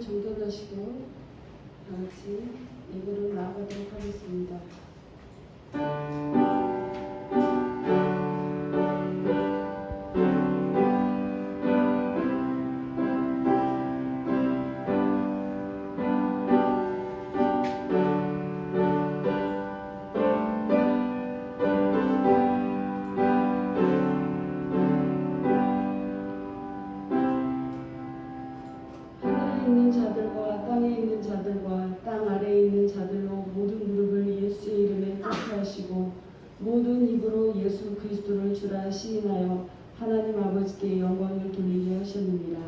정돈하시고 다 같이 예배로 나아가도록 하겠습니다. 있는 자들과 땅에 있는 자들과 땅 아래에 있는 자들로 모든 무릎을 예수의 이름에 꿇게 하시고 모든 입으로 예수 그리스도를 주라 시인하여 하나님 아버지께 영광을 돌리게 하셨느니라.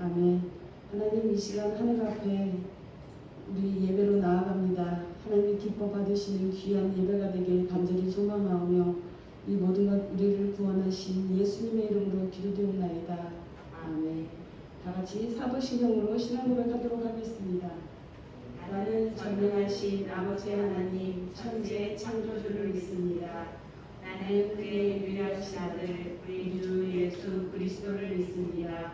아멘. 하나님, 이 시간 하늘 앞에 우리 예배로 나아갑니다. 하나님이 기뻐 받으시는 귀한 예배가 되길 간절히 소망하며 이 모든 것 우리를 구원하신 예수님의 이름으로 기도드립나이다. 아멘. 다 같이 사도신경으로 신앙 고백하도록 하겠습니다. 나는 전능하신 아버지 하나님 천지의 창조주를 믿습니다. 나는 그의 유일하신 아들 우리 주 예수 그리스도를 믿습니다.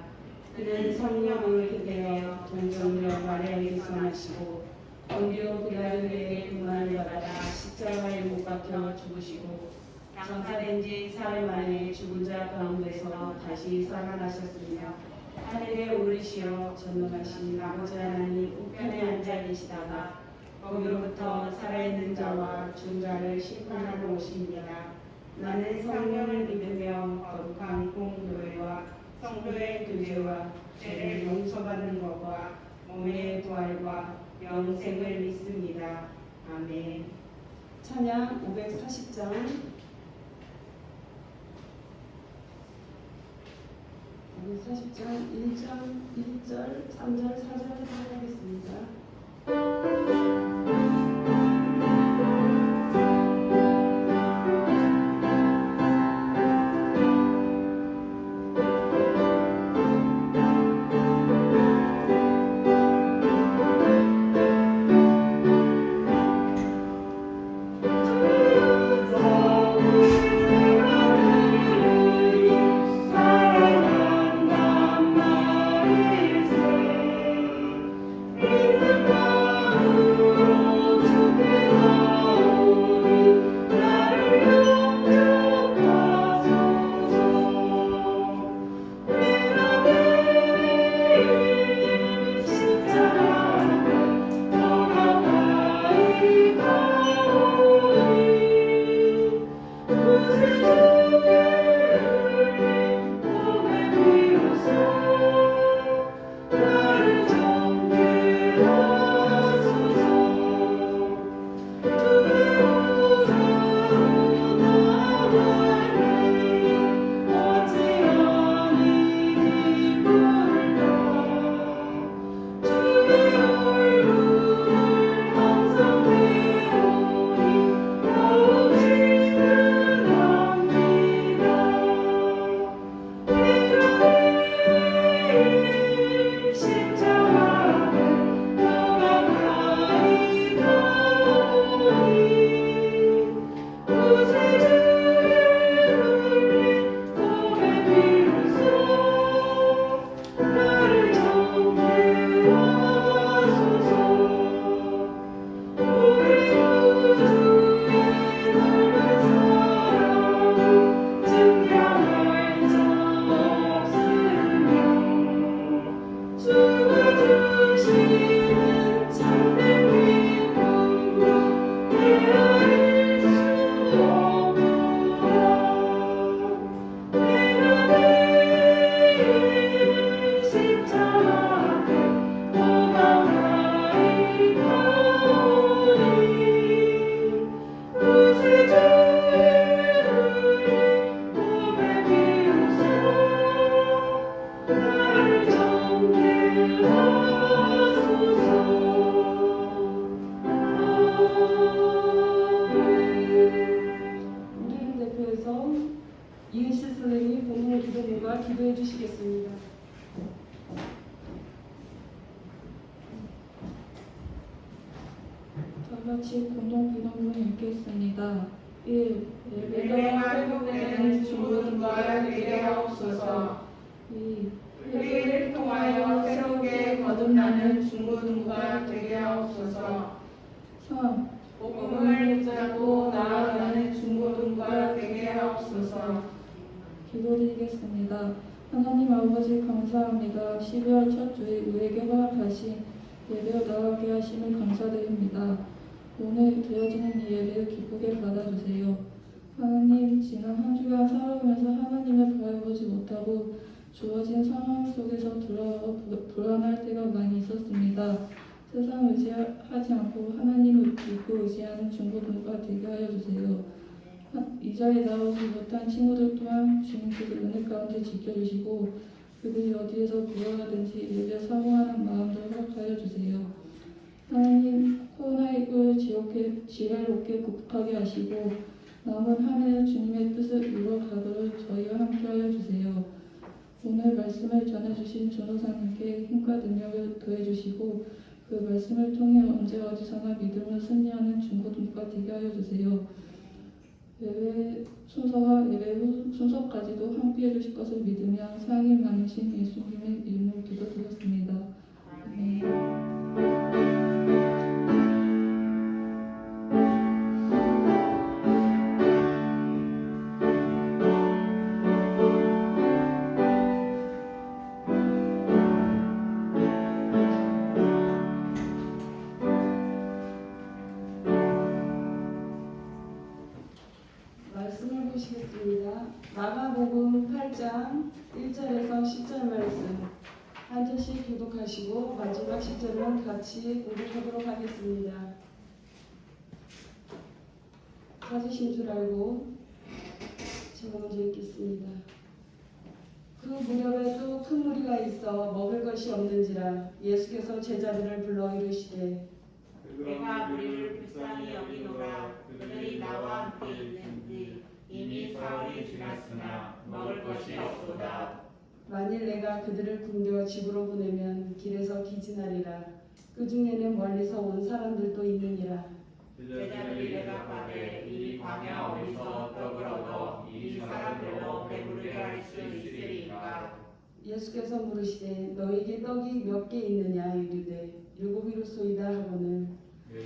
그는 성령을 잉태되어 동정녀 마리아에게서 나시고 본디오 빌라도에게 고난을 받아 십자가에 못 박혀 죽으시고 장사된 지 사흘 만에 죽은 자 가운데서 다시 살아나셨으며 하늘에 오르시어 전능하신 아버지 하나님 우편에 앉아 계시다가 거기로부터 살아있는 자와 죽은 자를 심판하러 오십니다. 나는 성령을 믿으며 거룩한 공교회와 성도의 교제와 죄를 용서받는 것과 몸의 부활과 영생을 믿습니다. 아멘. 찬양 540장 40장 1절, 3절, 4절을 하겠습니다. 기도해 주시겠습니다. 다 같이 공동 기도문 읽겠습니다. 1. 예배할 후에는 주님과 예배하옵소서. 2. 회개를 통하여 새롭게 거듭나는 주옵소서. 기도드리겠습니다. 하나님 아버지 감사합니다. 12월 첫 주에 우리에게 허락하신 예배로 나가게 하심을 감사드립니다. 오늘 드려지는 이 예배를 기쁘게 받아주세요. 하나님, 지난 한 주간 살아오면서 하나님을 바라보지 못하고 주어진 상황 속에서 불안할 때가 많이 있었습니다. 세상 의지하지 않고 하나님을 믿고 의지하는 중고등과 되게 하여 주세요. 이 자리에 나오지 못한 친구들 또한 주님께서 은혜 가운데 지켜주시고 그들이 어디에서 무엇하든지 예배 사모하는 마음도 허락하여 주세요. 하나님, 코로나19를 지혜롭게 극복하게 하시고 남은 한 해는 주님의 뜻을 이루어가도록 저희와 함께하여 주세요. 오늘 말씀을 전해주신 전도사님께 힘과 능력을 더해주시고 그 말씀을 통해 언제 어디서나 믿음으로 승리하는 중고등과 되게 하여 주세요. 예배 순서와 예배 후 순서까지도 함께해 주실 것을 믿으며 사랑이 많으신 예수님의 이름으로 기도드렸습니다. 아멘. 말씀을 보시겠습니다. 마가복음 8장 1절에서 10절 말씀 한 절씩 교독하시고 마지막 10절은 같이 교독하도록 하겠습니다. 찾으신 줄 알고 제가 먼저 읽겠습니다. 그 무렵에도 큰 무리가 있어 먹을 것이 없는지라 예수께서 제자들을 불러 이르시되 내가 우리를 불쌍히 여기노라. 그들이 나와 함께 있는지 이미 사흘이 지났으나 먹을 것이 없도다. 만일 내가 그들을 굶겨 집으로 보내면 길에서 기진하리라. 그 중에는 멀리서 온 사람들도 있느니라. 제자들이 대답하되 이 광야 어디서 떡을 얻어 이 사람들로 배부르게 할 수 있으리까? 예수께서 물으시되 너에게 떡이 몇 개 있느냐 이르되 7이로소이다 하고는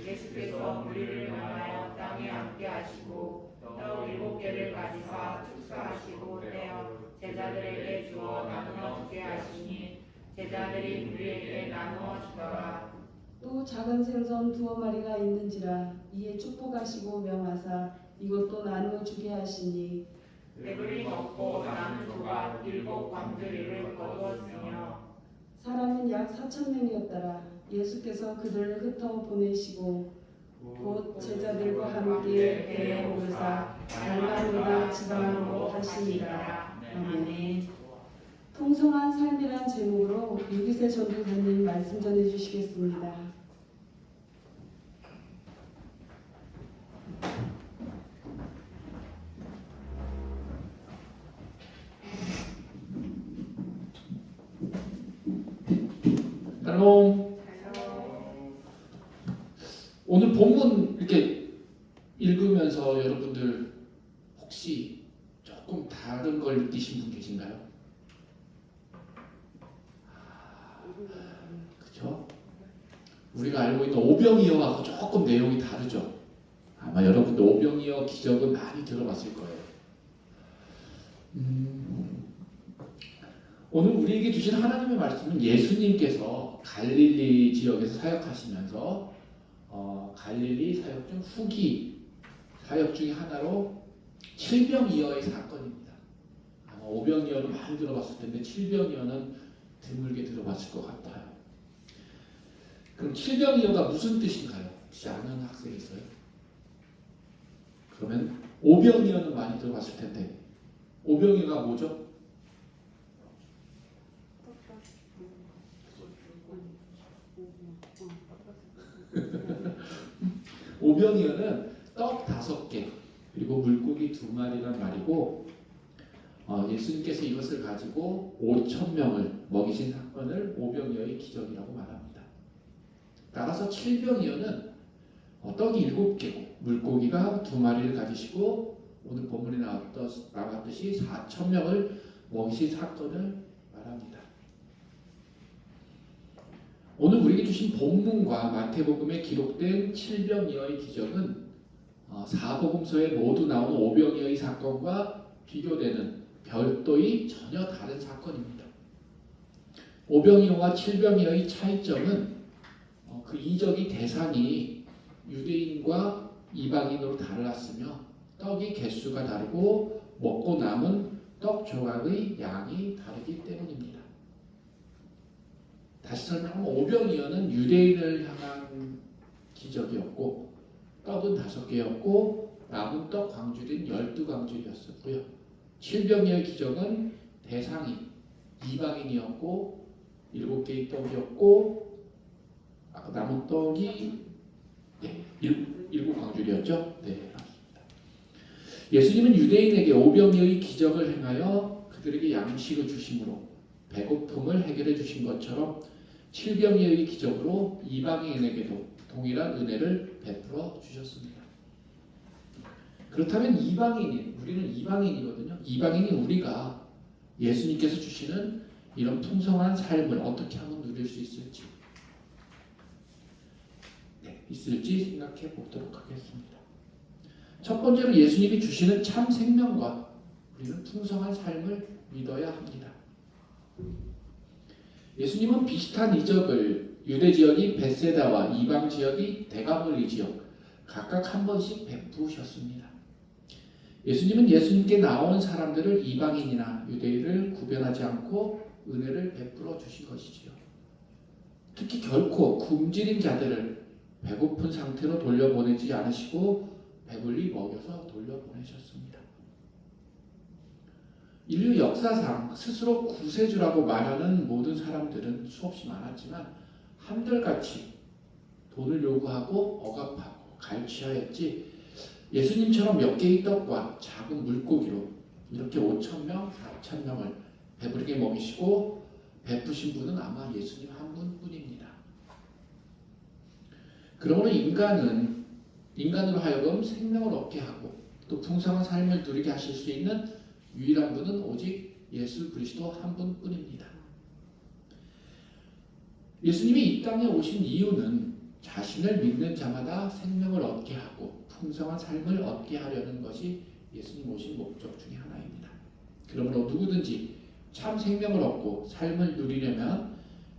예수께서 무리를 만나여 땅에 앉게 하시고 떡 7개를 가지사 축사하시고 떼어 제자들에게 주어 나누어 주게 하시니 제자들이 무리에게 나누어 주더라. 또 작은 생선 2마리가 있는지라 이에 축복하시고 명하사 이것도 나누어 주게 하시니 배불리 먹고 남은 조각 7 광주리를 거두었으며 사람은 약 4,000명이었더라. 예수께서 그들을 흩어 보내시고 곧 제자들과 함께 배에 오르사 갈라디아 지방으로 가시니라. 아멘. 통성한 삶이란 제목으로 유기세 전도사님 말씀 전해주시겠습니다. 샬롬. 오늘 본문 이렇게 읽으면서 여러분들 혹시 조금 다른 걸 느끼신 분 계신가요? 그죠? 우리가 알고 있는 오병이어하고 조금 내용이 다르죠. 아마 여러분들 오병이어 기적은 많이 들어봤을 거예요. 오늘 우리에게 주신 하나님의 말씀은 예수님께서 갈릴리 지역에서 사역하시면서 갈릴리 사역 중 후기 사역 중에 하나로 칠병이어의 사건입니다. 아마 오병이어는 많이 들어봤을 텐데 칠병이어는 드물게 들어봤을 것 같아요. 그럼 칠병이어가 무슨 뜻인가요? 혹시 아는 학생 있어요? 그러면 오병이어는 많이 들어봤을 텐데 오병이어가 뭐죠? 오병이어는 떡 5개 그리고 물고기 2마리란 말이고 예수님께서 이것을 가지고 5,000명을 먹이신 사건을 오병이어의 기적이라고 말합니다. 따라서 칠병이어는 떡이 7개고 물고기가 2마리를 가지시고 오늘 본문에 나왔듯이 4,000명을 먹이신 사건을 말합니다. 오늘 우리에게 주신 본문과 마태복음에 기록된 칠병이어의 기적은 사복음서에 모두 나오는 오병이어의 사건과 비교되는 별도의 전혀 다른 사건입니다. 오병이어와 칠병이어의 차이점은 그 이적의 대상이 유대인과 이방인으로 달랐으며 떡의 개수가 다르고 먹고 남은 떡 조각의 양이 다르기 때문입니다. 다시 설명하면 오병이어는 유대인을 향한 기적이었고 떡은 5개였고 남은 떡 광주린 12광주리였었고요. 칠병이어의 기적은 대상이 이방인이었고 7개의 떡이었고 남은 떡이 7광주리였죠. 네, 맞습니다. 예수님은 유대인에게 오병이어의 기적을 행하여 그들에게 양식을 주심으로 배고픔을 해결해 주신 것처럼 칠병이어의 기적으로 이방인에게도 동일한 은혜를 베풀어 주셨습니다. 그렇다면 우리는 이방인이거든요. 이방인이 우리가 예수님께서 주시는 이런 풍성한 삶을 어떻게 하면 누릴 수 있을지 생각해 보도록 하겠습니다. 첫 번째로 예수님이 주시는 참 생명과 우리는 풍성한 삶을 믿어야 합니다. 예수님은 비슷한 이적을 유대 지역인 벳세다와 이방 지역인 데가볼리 지역 각각 한 번씩 베푸셨습니다. 예수님은 예수님께 나온 사람들을 이방인이나 유대인을 구별하지 않고 은혜를 베풀어 주신 것이지요. 특히 결코 굶주린 자들을 배고픈 상태로 돌려보내지 않으시고 배불리 먹여서 돌려보내셨습니다. 인류 역사상 스스로 구세주라고 말하는 모든 사람들은 수없이 많았지만 한결같이 돈을 요구하고 억압하고 갈취하였지 예수님처럼 몇 개의 떡과 작은 물고기로 이렇게 5,000명, 4,000명을 배부르게 먹이시고 베푸신 분은 아마 예수님 한 분뿐입니다. 그러므로 인간으로 하여금 생명을 얻게 하고 또 풍성한 삶을 누리게 하실 수 있는 유일한 분은 오직 예수 그리스도 한 분뿐입니다. 예수님이 이 땅에 오신 이유는 자신을 믿는 자마다 생명을 얻게 하고 풍성한 삶을 얻게 하려는 것이 예수님 오신 목적 중에 하나입니다. 그러므로 누구든지 참 생명을 얻고 삶을 누리려면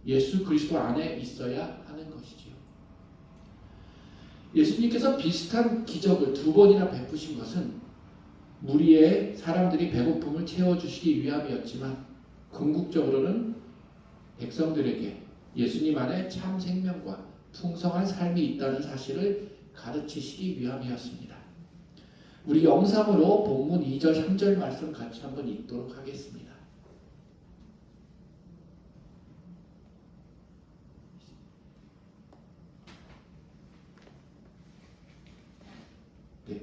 예수 그리스도 안에 있어야 하는 것이지요. 예수님께서 비슷한 기적을 2번이나 베푸신 것은 무리의 사람들이 배고픔을 채워주시기 위함이었지만 궁극적으로는 백성들에게 예수님 안에 참 생명과 풍성한 삶이 있다는 사실을 가르치시기 위함이었습니다. 우리 영상으로 본문 2절, 3절 말씀 같이 한번 읽도록 하겠습니다. 네,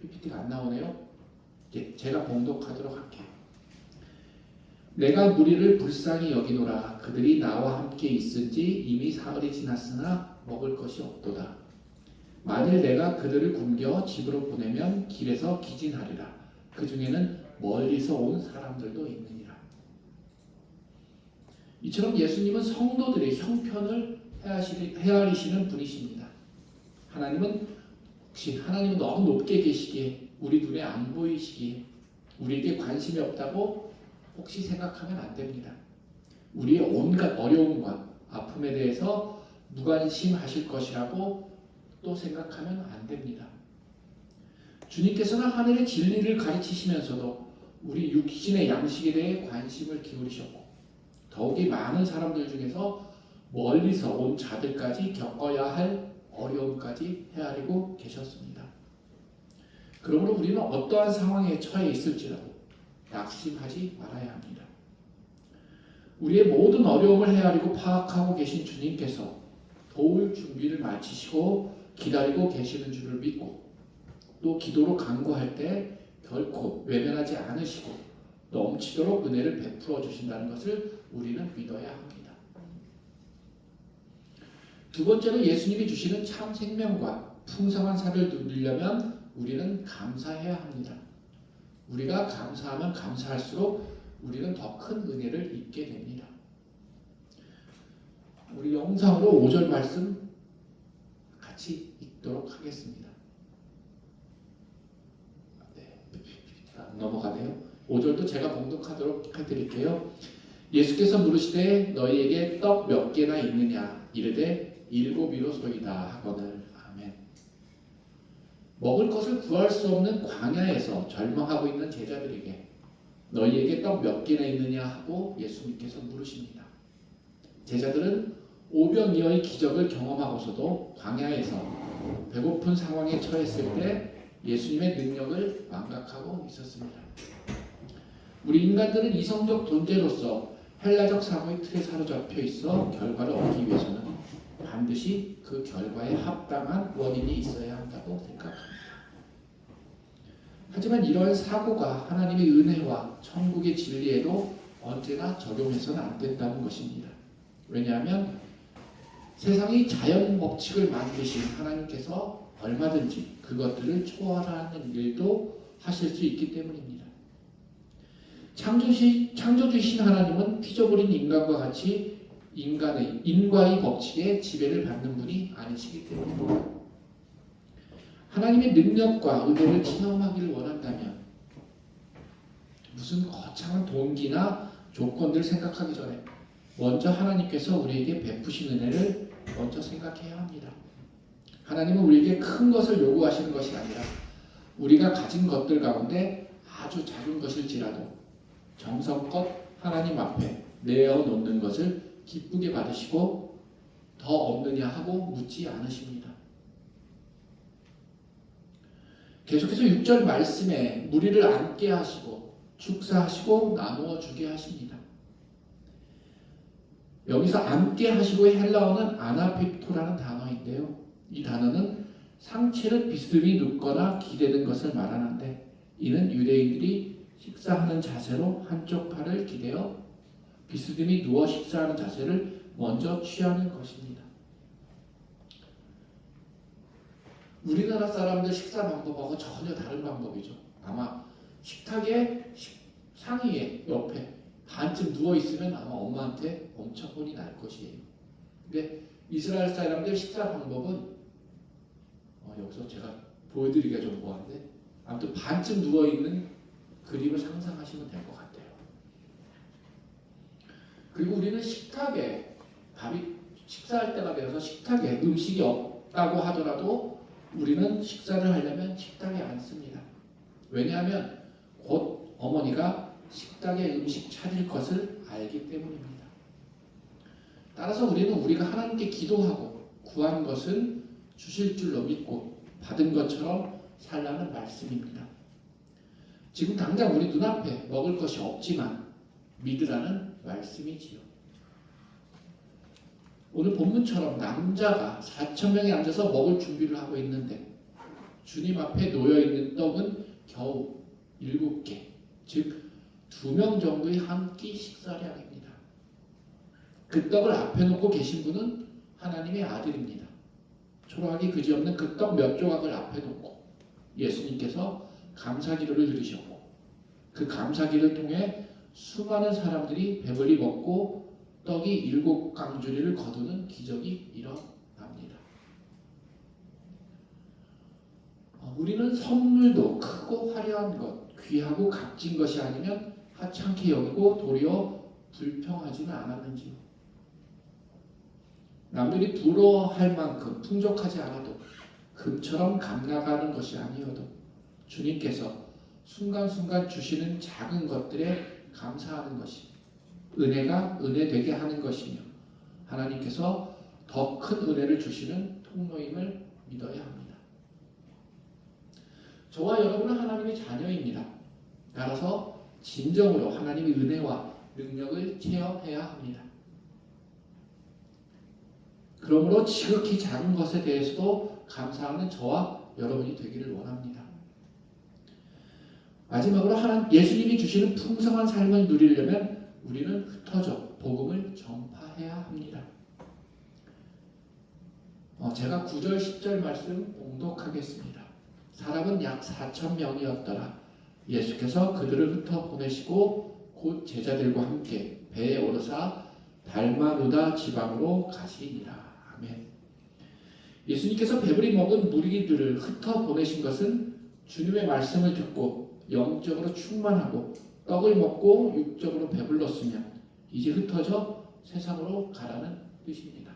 PPT가 안 나오네요. 네, 제가 봉독하도록 할게요. 내가 무리를 불쌍히 여기노라. 그들이 나와 함께 있은지 이미 사흘이 지났으나 먹을 것이 없도다. 만일 내가 그들을 굶겨 집으로 보내면 길에서 기진하리라. 그 중에는 멀리서 온 사람들도 있느니라. 이처럼 예수님은 성도들의 형편을 헤아리시는 분이십니다. 하나님은 너무 높게 계시기에 우리 눈에 안 보이시기에 우리에게 관심이 없다고 혹시 생각하면 안 됩니다. 우리의 온갖 어려움과 아픔에 대해서 무관심하실 것이라고 또 생각하면 안 됩니다. 주님께서는 하늘의 진리를 가르치시면서도 우리 육신의 양식에 대해 관심을 기울이셨고 더욱이 많은 사람들 중에서 멀리서 온 자들까지 겪어야 할 어려움까지 헤아리고 계셨습니다. 그러므로 우리는 어떠한 상황에 처해 있을지라도 낙심하지 말아야 합니다. 우리의 모든 어려움을 헤아리고 파악하고 계신 주님께서 도울 준비를 마치시고 기다리고 계시는 줄을 믿고 또 기도로 간구할 때 결코 외면하지 않으시고 넘치도록 은혜를 베풀어 주신다는 것을 우리는 믿어야 합니다. 두 번째로 예수님이 주시는 참 생명과 풍성한 삶을 누리려면 우리는 감사해야 합니다. 우리가 감사하면 감사할수록 우리는 더 큰 은혜를 입게 됩니다. 우리 영상으로 5절 말씀 같이 읽도록 하겠습니다. 네. 넘어가네요. 5절도 제가 봉독하도록 해드릴게요. 예수께서 물으시되 너희에게 떡 몇 개나 있느냐 이르되 7이로소이다 하거늘. 아멘. 먹을 것을 구할 수 없는 광야에서 절망하고 있는 제자들에게 너희에게 떡 몇 개나 있느냐 하고 예수님께서 물으십니다. 제자들은 오병이어의 기적을 경험하고서도 광야에서 배고픈 상황에 처했을 때 예수님의 능력을 망각하고 있었습니다. 우리 인간들은 이성적 존재로서 헬라적 사고의 틀에 사로잡혀 있어 결과를 얻기 위해서는 반드시 그 결과에 합당한 원인이 있어야 한다고 생각합니다. 하지만 이러한 사고가 하나님의 은혜와 천국의 진리에도 언제나 적용해서는 안 된다는 것입니다. 왜냐하면 세상의 자연 법칙을 만드신 하나님께서 얼마든지 그것들을 초월하는 일도 하실 수 있기 때문입니다. 창조주이신 하나님은 피조물인 인간과 같이 인과의 법칙에 지배를 받는 분이 아니시기 때문입니다. 하나님의 능력과 은혜를 체험하기를 원한다면 무슨 거창한 동기나 조건들을 생각하기 전에 먼저 하나님께서 우리에게 베푸신 은혜를 먼저 생각해야 합니다. 하나님은 우리에게 큰 것을 요구하시는 것이 아니라 우리가 가진 것들 가운데 아주 작은 것일지라도 정성껏 하나님 앞에 내어놓는 것을 기쁘게 받으시고 더 없느냐 하고 묻지 않으십니다. 계속해서 6절 말씀에 무리를 앉게 하시고 축사하시고 나누어 주게 하십니다. 여기서 앉게 하시고의 헬라어는 아나피토라는 단어인데요. 이 단어는 상체를 비스듬히 눕거나 기대는 것을 말하는데 이는 유대인들이 식사하는 자세로 한쪽 팔을 기대어 비스듬히 누워 식사하는 자세를 먼저 취하는 것입니다. 우리나라 사람들 식사 방법하고 전혀 다른 방법이죠. 아마 식탁의 상위에 옆에 반쯤 누워있으면 아마 엄마한테 엄청 혼이 날 것이에요. 근데 이스라엘 사람들 식사 방법은 여기서 제가 보여드리기가 좀 뭐한데 아무튼 반쯤 누워있는 그림을 상상하시면 될 것 같아요. 그리고 우리는 식탁에 식사할 때가 되어서 식탁에 음식이 없다고 하더라도 우리는 식사를 하려면 식탁에 앉습니다. 왜냐하면 곧 어머니가 식탁에 음식 차릴 것을 알기 때문입니다. 따라서 우리는 우리가 하나님께 기도하고 구한 것은 주실 줄로 믿고 받은 것처럼 살라는 말씀입니다. 지금 당장 우리 눈앞에 먹을 것이 없지만 믿으라는 말씀이지요. 오늘 본문처럼 남자가 4,000명이 앉아서 먹을 준비를 하고 있는데 주님 앞에 놓여있는 떡은 겨우 7개, 즉 2명 정도의 한 끼 식사량입니다. 그 떡을 앞에 놓고 계신 분은 하나님의 아들입니다. 초라하기 그지없는 그 떡 몇 조각을 앞에 놓고 예수님께서 감사기도를 드리셨고 그 감사기를 통해 수많은 사람들이 배불리 먹고 떡이 7강주리를 거두는 기적이 일어납니다. 우리는 선물도 크고 화려한 것, 귀하고 값진 것이 아니면 하찮게 여기고 도리어 불평하지는 않았는지요. 남들이 부러워할 만큼 풍족하지 않아도 금처럼 값나가는 것이 아니어도 주님께서 순간순간 주시는 작은 것들에 감사하는 것이 은혜가 은혜되게 하는 것이며 하나님께서 더 큰 은혜를 주시는 통로임을 믿어야 합니다. 저와 여러분은 하나님의 자녀입니다. 따라서 진정으로 하나님의 은혜와 능력을 체험해야 합니다. 그러므로 지극히 작은 것에 대해서도 감사하는 저와 여러분이 되기를 원합니다. 마지막으로 예수님이 주시는 풍성한 삶을 누리려면 우리는 흩어져 복음을 전파해야 합니다. 제가 9절 10절 말씀 봉독하겠습니다. 사람은 약 4,000명이었더라. 예수께서 그들을 흩어 보내시고 곧 제자들과 함께 배에 오르사 달마누다 지방으로 가시니라. 아멘. 예수님께서 배불리 먹은 무리들을 흩어 보내신 것은 주님의 말씀을 듣고 영적으로 충만하고 떡을 먹고 육적으로 배불렀으면 이제 흩어져 세상으로 가라는 뜻입니다.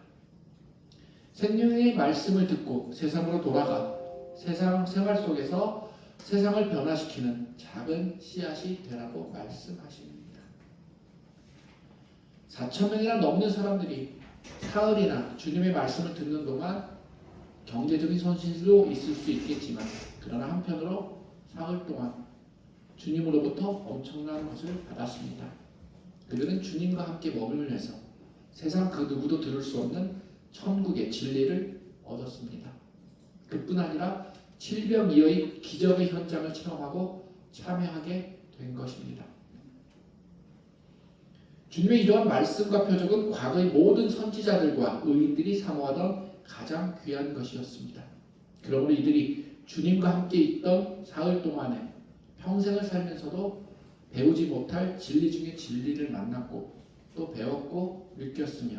생명의 말씀을 듣고 세상으로 돌아가 세상 생활 속에서 세상을 변화시키는 작은 씨앗이 되라고 말씀하십니다. 4,000명이나 넘는 사람들이 사흘이나 주님의 말씀을 듣는 동안 경제적인 손실도 있을 수 있겠지만 그러나 한편으로 사흘 동안 주님으로부터 엄청난 것을 받았습니다. 그들은 주님과 함께 머물면서 세상 그 누구도 들을 수 없는 천국의 진리를 얻었습니다. 그뿐 아니라 질병이의 기적의 현장을 체험하고 참여하게 된 것입니다. 주님의 이러한 말씀과 표적은 과거의 모든 선지자들과 의인들이 사모하던 가장 귀한 것이었습니다. 그러므로 이들이 주님과 함께 있던 사흘 동안에 평생을 살면서도 배우지 못할 진리 중에 진리를 만났고 또 배웠고 느꼈으며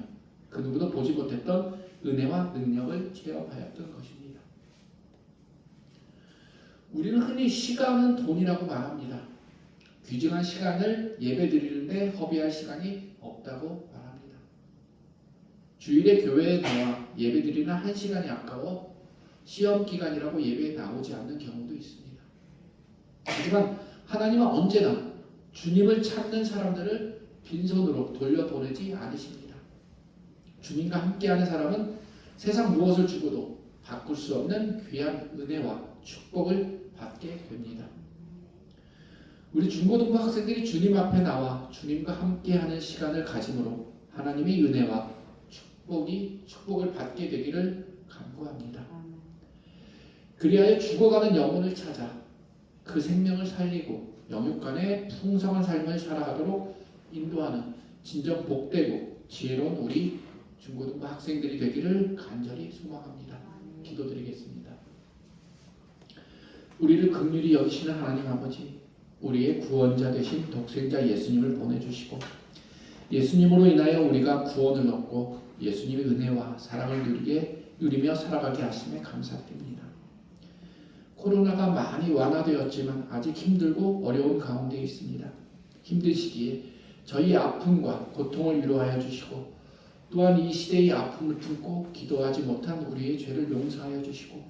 그 누구도 보지 못했던 은혜와 능력을 체험하였던 것입니다. 우리는 흔히 시간은 돈이라고 말합니다. 귀중한 시간을 예배 드리는데 허비할 시간이 없다고 말합니다. 주일에 교회에 나와 예배 드리는 한 시간이 아까워 시험 기간이라고 예배에 나오지 않는 경우도 있습니다. 하지만 하나님은 언제나 주님을 찾는 사람들을 빈손으로 돌려보내지 않으십니다. 주님과 함께하는 사람은 세상 무엇을 주고도 바꿀 수 없는 귀한 은혜와 축복을 받게 됩니다. 우리 중고등부 학생들이 주님 앞에 나와 주님과 함께하는 시간을 가짐으로 하나님의 은혜와 축복을 받게 되기를 간구합니다. 그리하여 죽어가는 영혼을 찾아 그 생명을 살리고 영육간의 풍성한 삶을 살아가도록 인도하는 진정 복되고 지혜로운 우리 중고등부 학생들이 되기를 간절히 소망합니다. 기도드리겠습니다. 우리를 긍휼히 여기시는 하나님 아버지, 우리의 구원자 되신 독생자 예수님을 보내주시고 예수님으로 인하여 우리가 구원을 얻고 예수님의 은혜와 사랑을 누리며 살아가게 하심에 감사드립니다. 코로나가 많이 완화되었지만 아직 힘들고 어려운 가운데 있습니다. 힘든 시기에 저희 아픔과 고통을 위로하여 주시고 또한 이 시대의 아픔을 품고 기도하지 못한 우리의 죄를 용서하여 주시고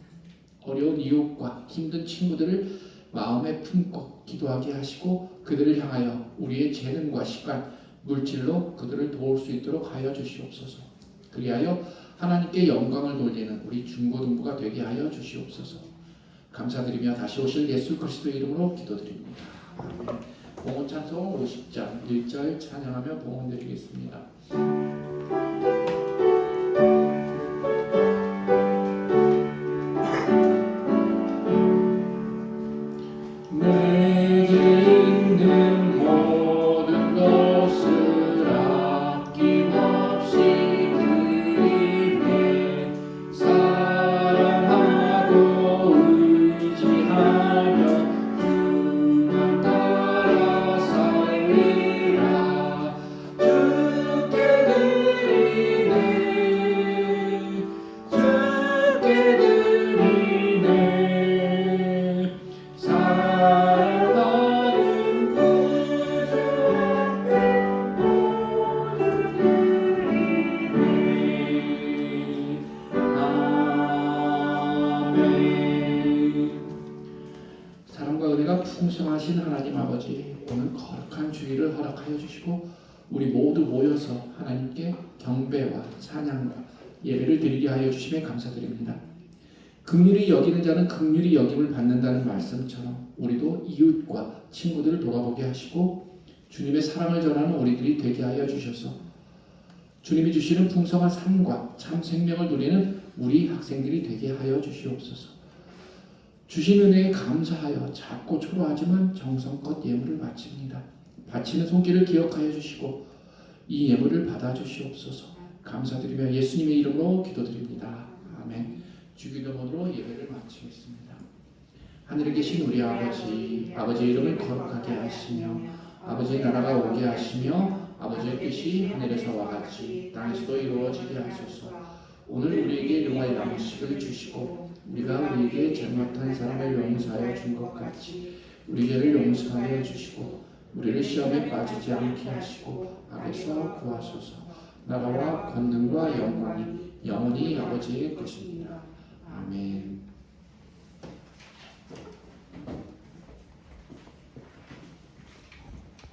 어려운 이웃과 힘든 친구들을 마음에 품고 기도하게 하시고 그들을 향하여 우리의 재능과 시간, 물질로 그들을 도울 수 있도록 하여 주시옵소서. 그리하여 하나님께 영광을 돌리는 우리 중고등부가 되게 하여 주시옵소서. 감사드리며 다시 오실 예수 그리스도의 이름으로 기도드립니다. 아멘. 봉헌 찬송 50장 1절 찬양하며 봉헌 드리겠습니다. 풍성하신 하나님 아버지, 오늘 거룩한 주일을 허락하여 주시고 우리 모두 모여서 하나님께 경배와 찬양과 예배를 드리게 하여 주심에 감사드립니다. 긍휼히 여기는 자는 긍휼히 여김을 받는다는 말씀처럼 우리도 이웃과 친구들을 돌아보게 하시고 주님의 사랑을 전하는 우리들이 되게 하여 주셔서 주님이 주시는 풍성한 삶과 참 생명을 누리는 우리 학생들이 되게 하여 주시옵소서. 주신 은혜에 감사하여 작고 초라하지만 정성껏 예물을 바칩니다. 바치는 손길을 기억하여 주시고 이 예물을 받아 주시옵소서. 감사드리며 예수님의 이름으로 기도드립니다. 아멘. 주기도문으로 예배를 마치겠습니다. 하늘에 계신 우리 아버지, 아버지의 이름을 거룩하게 하시며 아버지의 나라가 오게 하시며 아버지의 뜻이 하늘에서와 같이 땅에서도 이루어지게 하소서. 오늘 우리에게 일용할 양식을 주시고 우리가 우리에게 잘못한 사람을 용서하여 준 것 같이 우리 죄를 용서하여 주시고 우리를 시험에 빠지지 않게 하시고 악에서 구하소서. 나라와 권능과 영광이 영원히 아버지의 것입니다. 아멘.